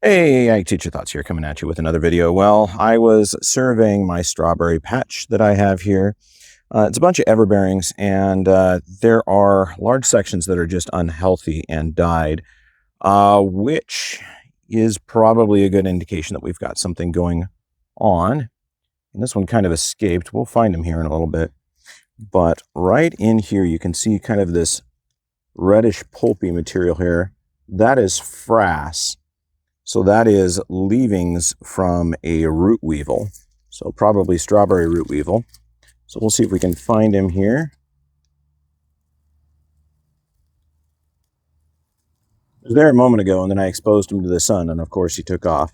Hey, I Teach Your Thoughts here, coming at you with another video. Well, I was surveying my strawberry patch that I have here. It's a bunch of everbearings, and there are large sections that are just unhealthy and died, which is probably a good indication that we've got something going on. And this one kind of escaped. We'll find him here in a little bit. But right in here, you can see kind of this reddish pulpy material here. That is frass. So that is leavings from a root weevil. So probably strawberry root weevil. So we'll see if we can find him here. He was there a moment ago, and then I exposed him to the sun, and of course he took off.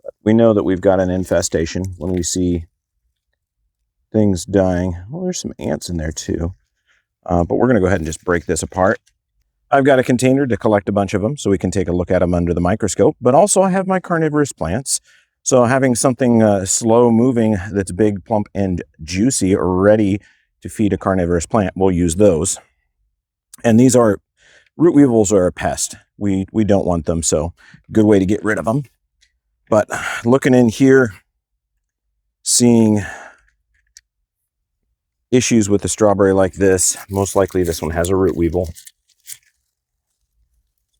But we know that we've got an infestation when we see things dying. Well, there's some ants in there too. But we're going to go ahead and just break this apart. I've got a container to collect a bunch of them so we can take a look at them under the microscope, but also I have my carnivorous plants. So having something slow moving that's big, plump, and juicy ready to feed a carnivorous plant, we'll use those. And these are, root weevils are a pest. We don't want them, so good way to get rid of them. But looking in here, seeing issues with the strawberry like this, most likely this one has a root weevil.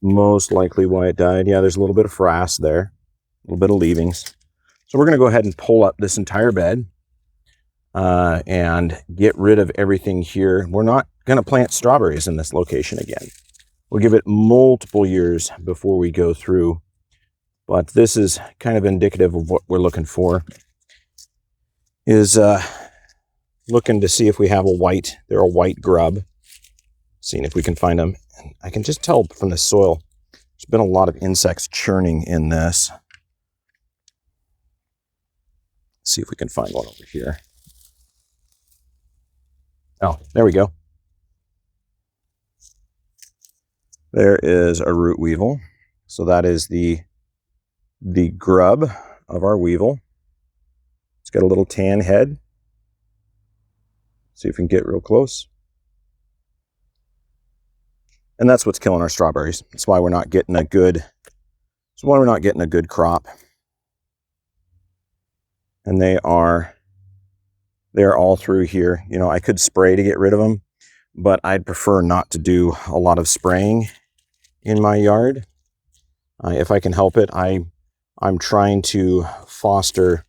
Most likely why it died. Yeah, there's a little bit of frass there, a little bit of leavings. So we're going to go ahead and pull up this entire bed and get rid of everything here. We're not going to plant strawberries in this location again. We'll give it multiple years before we go through, but this is kind of indicative of what we're looking for. Is looking to see if we have a white, they're a white grub. Seeing if we can find them. I can just tell from the soil, there's been a lot of insects churning in this. Let's see if we can find one over here. Oh, there we go. There is a root weevil. So that is the grub of our weevil. It's got a little tan head. See if we can get real close. And that's what's killing our strawberries. That's why we're not getting a good, crop. And they're all through here. You know, I could spray to get rid of them, but I'd prefer not to do a lot of spraying in my yard. If I can help it, I'm trying to foster,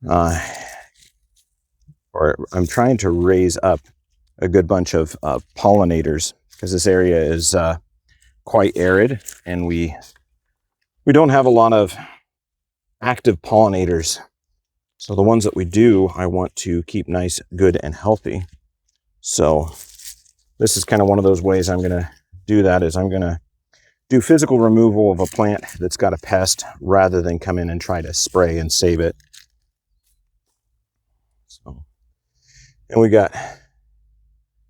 or I'm trying to raise up a good bunch of pollinators, because this area is quite arid, and we don't have a lot of active pollinators. So the ones that we do, I want to keep nice, good, and healthy. So this is kind of one of those ways I'm going to do that, is I'm going to do physical removal of a plant that's got a pest rather than come in and try to spray and save it. So, and we got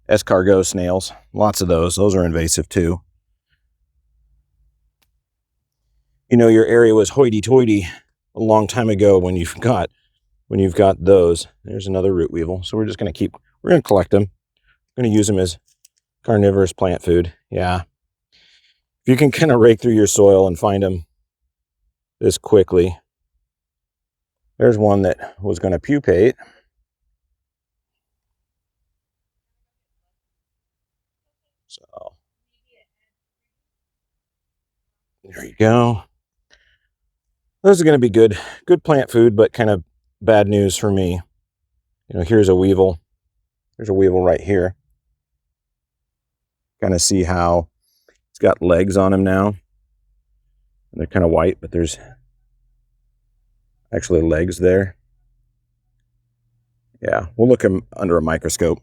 escargot snails, lots of those. Those are invasive too. You know, your area was hoity-toity a long time ago when you've got those. There's another root weevil. So we're going to collect them. We're going to use them as carnivorous plant food. Yeah. If you can kind of rake through your soil and find them this quickly. There's one that was going to pupate. So there you go. Those are going to be good plant food, but kind of bad news for me. You know, here's a weevil. There's a weevil right here. Kind of see how it's got legs on him now. And they're kind of white, but there's actually legs there. Yeah, we'll look him under a microscope.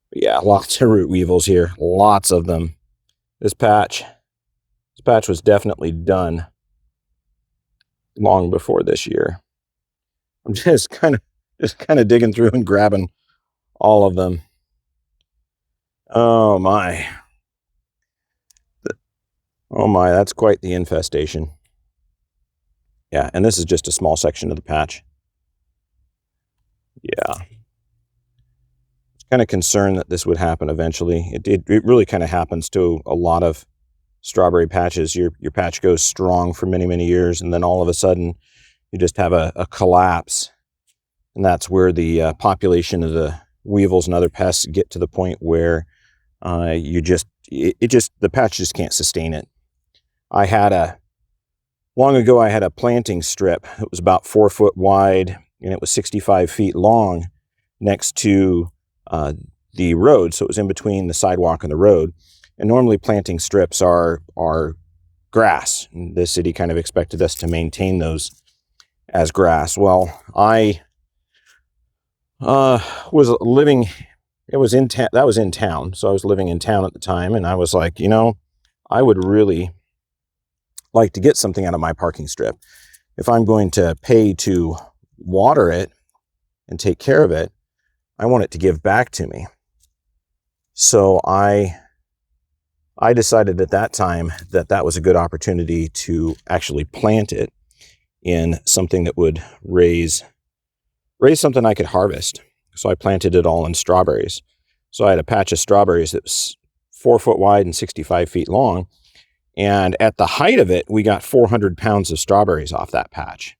But yeah, lots of root weevils here. Lots of them. This patch was definitely done long before this year. I'm just kind of digging through and grabbing all of them. Oh my, that's quite the infestation. Yeah, and this is just a small section of the patch. Yeah. kind of concerned that this would happen eventually. It really kind of happens to a lot of strawberry patches. Your patch goes strong for many, many years, and then all of a sudden you just have a collapse. And that's where the population of the weevils and other pests get to the point where the patch just can't sustain it. Long ago, I had a planting strip. It was about 4 foot wide, and it was 65 feet long next to the road. So it was in between the sidewalk and the road. And normally planting strips are grass. And the city kind of expected us to maintain those as grass. Well, I was living, that was in town. So I was living in town at the time, and I was like, I would really like to get something out of my parking strip. If I'm going to pay to water it and take care of it, I want it to give back to me. So I decided at that time that was a good opportunity to actually plant it in something that would raise something I could harvest. So I planted it all in strawberries. So I had a patch of strawberries that was 4 foot wide and 65 feet long. And at the height of it, we got 400 pounds of strawberries off that patch.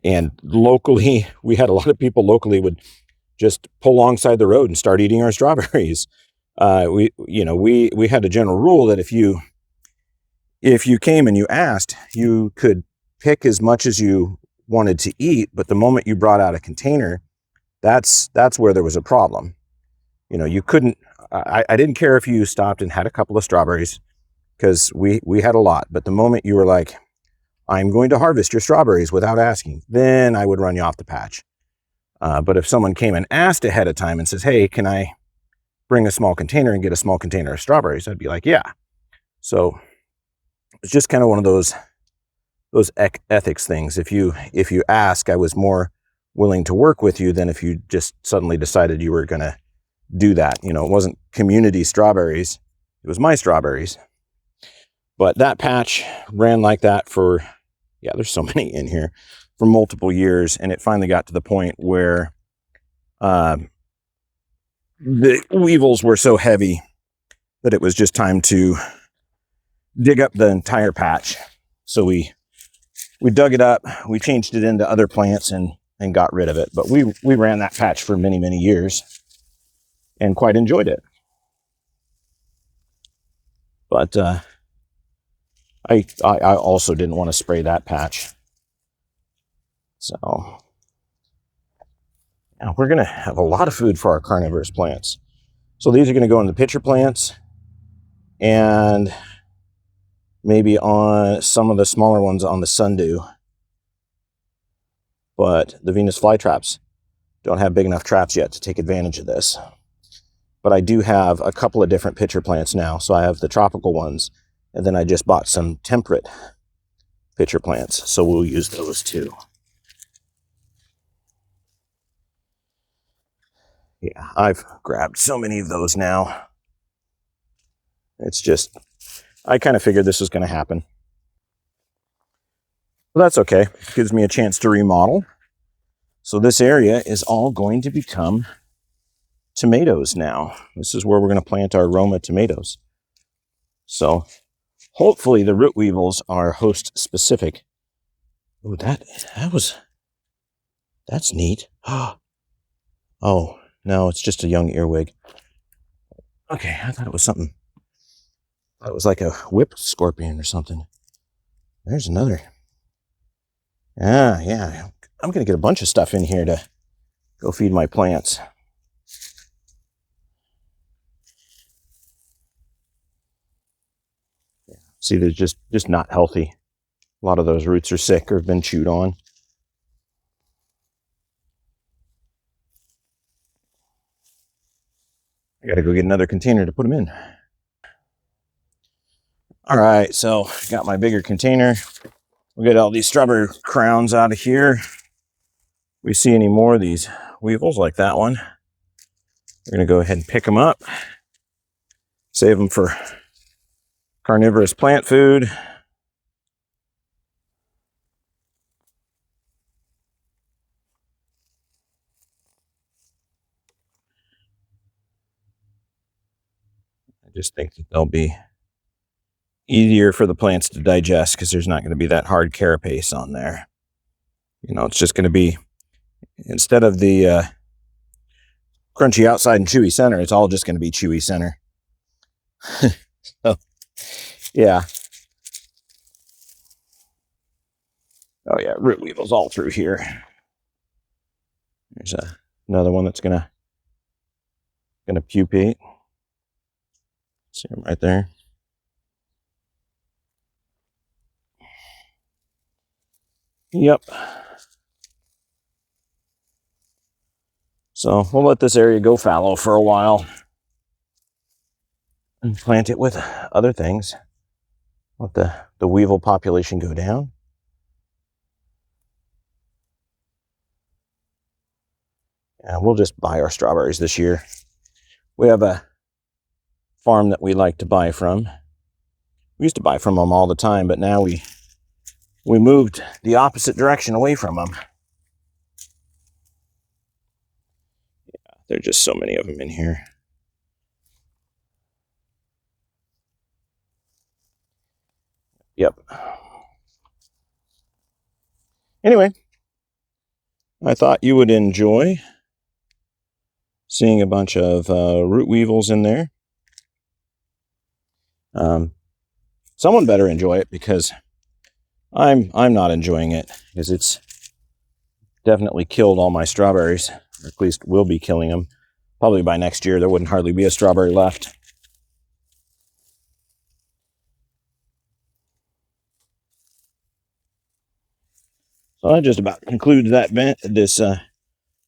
And locally, we had a lot of people locally would just pull alongside the road and start eating our strawberries. We had a general rule that if you came and you asked, you could pick as much as you wanted to eat, but the moment you brought out a container, that's where there was a problem. You couldn't. I didn't care if you stopped and had a couple of strawberries, because we had a lot. But the moment you were like, I'm going to harvest your strawberries without asking, then I would run you off the patch. But if someone came and asked ahead of time and says, hey, can I bring a small container and get a small container of strawberries? I'd be like, yeah. So it's just kind of one of those ethics things. If you ask, I was more willing to work with you than if you just suddenly decided you were going to do that. It wasn't community strawberries. It was my strawberries. But that patch ran like that for, there's so many in here, for multiple years. And it finally got to the point where the weevils were so heavy that it was just time to dig up the entire patch. So we dug it up, we changed it into other plants and got rid of it. But we ran that patch for many, many years and quite enjoyed it. But I also didn't want to spray that patch. So now we're going to have a lot of food for our carnivorous plants. So these are going to go in the pitcher plants and maybe on some of the smaller ones on the sundew. But the Venus flytraps don't have big enough traps yet to take advantage of this. But I do have a couple of different pitcher plants now. So I have the tropical ones, and then I just bought some temperate pitcher plants. So we'll use those too. Yeah, I've grabbed so many of those now. It's just, I kind of figured this was going to happen. Well, that's okay. It gives me a chance to remodel. So this area is all going to become tomatoes now. This is where we're going to plant our Roma tomatoes. So hopefully the root weevils are host specific. Oh, that's neat. Oh, no, it's just a young earwig. Okay, I thought it was something. I thought it was like a whip scorpion or something. There's another. Yeah. I'm going to get a bunch of stuff in here to go feed my plants. See, they're just not healthy. A lot of those roots are sick or have been chewed on. I got to go get another container to put them in. All right, so got my bigger container. We'll get all these strawberry crowns out of here. We see any more of these weevils like that one, we're going to go ahead and pick them up. Save them for carnivorous plant food. just think that they'll be easier for the plants to digest because there's not going to be that hard carapace on there. You know, it's just going to be, instead of the crunchy outside and chewy center, it's all just going to be chewy center. So, yeah. Oh yeah, root weevils all through here. There's another one that's gonna pupate. See him right there. Yep. So we'll let this area go fallow for a while and plant it with other things. Let the weevil population go down. And we'll just buy our strawberries this year. We have a farm that we like to buy from. We used to buy from them all the time, but now we moved the opposite direction away from them. Yeah, there are just so many of them in here. Yep. Anyway, I thought you would enjoy seeing a bunch of root weevils in there. Someone better enjoy it, because I'm not enjoying it, because it's definitely killed all my strawberries, or at least will be killing them. Probably by next year there wouldn't hardly be a strawberry left. So I just about concluded this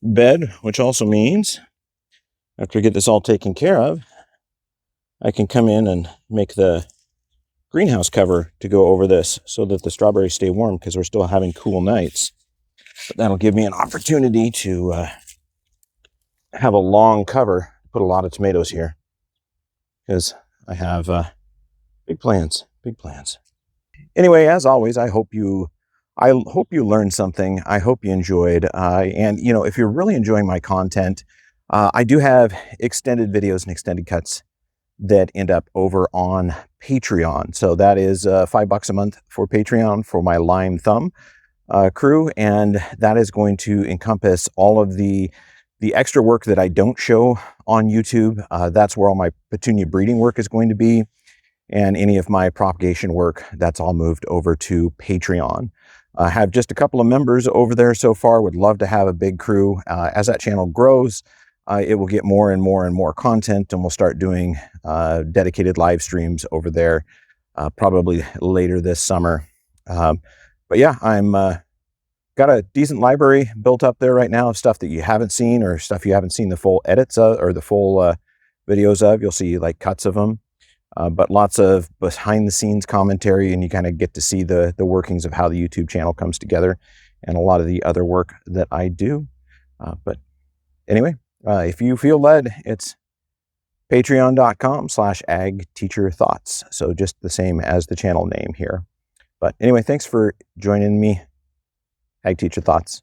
bed, which also means after I get this all taken care of, I can come in and make the greenhouse cover to go over this so that the strawberries stay warm, because we're still having cool nights. But that'll give me an opportunity to have a long cover, put a lot of tomatoes here, because I have big plans. Anyway, as always, I hope you learned something. I hope you enjoyed. And, you know, if you're really enjoying my content, I do have extended videos and extended cuts that end up over on Patreon. So that is $5 a month for Patreon for my Lime Thumb crew. And that is going to encompass all of the extra work that I don't show on YouTube. That's where all my petunia breeding work is going to be. And any of my propagation work, that's all moved over to Patreon. I have just a couple of members over there so far. Would love to have a big crew. As that channel grows, it will get more and more content, and we'll start doing dedicated live streams over there probably later this summer. But yeah, I'm got a decent library built up there right now of stuff that you haven't seen, or stuff you haven't seen the full edits of, or the full videos of. You'll see like cuts of them. But lots of behind the scenes commentary, and you kind of get to see the workings of how the YouTube channel comes together, and a lot of the other work that I do. But anyway, if you feel led, it's patreon.com/agteacherthoughts. So just the same as the channel name here. But anyway, thanks for joining me. Ag Teacher Thoughts.